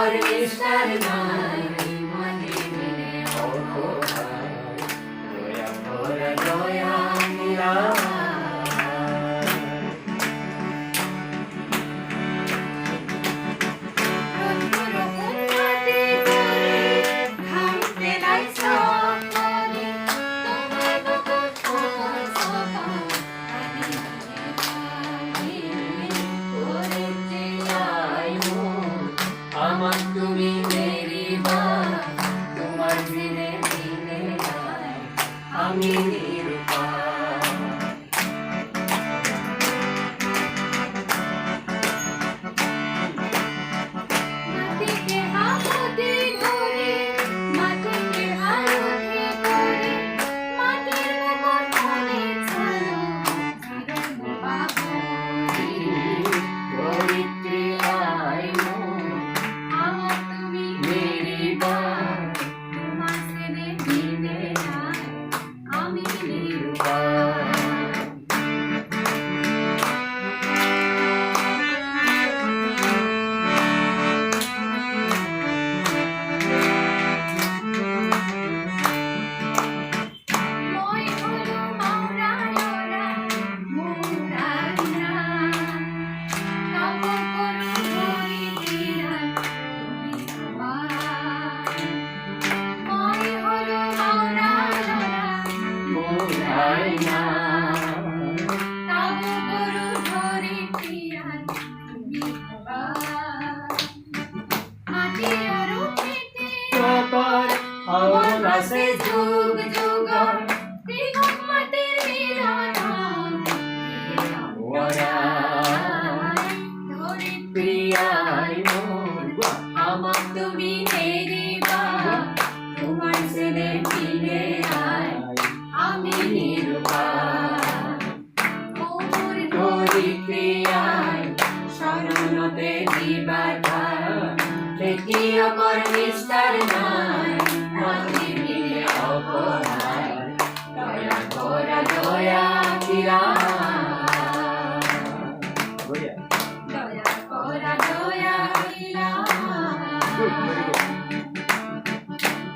কর নিষ্ঠার নাই মনে মনে অপরাধ দয়া ভরা দয়া নিরাময় আমার তুমি মেরি মা তোমার দিনে দিনে আমি নিরুপায় মাটিকে হাতে ধরে মাটিকে আলোকে করে মাটির মুকুট মনে ছালো ছাড়ো বাবু ধরিত্রী আয় আমার তুমি মেরি মা তোমার ছেলে দিনে আমি নিরুপায় से जुग जुग त्रिगुण माटिर मिलन धरित्री आय मोर আমার তুমি মেরি মা তোমার ছেলে দিনে আয় আমি নিরুপায় মোর ধরিত্রী আয় শরণতে দিবার তৃতীয় কর নিষ্ঠার নাই মনে মিলে অপরাধ দয়া করা দয়া নিরাময় দয়া করা দয়া নিরাময়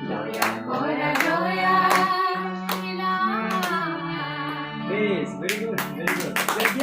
দয়া করা দয়া নিরাময় Please, very good, very good.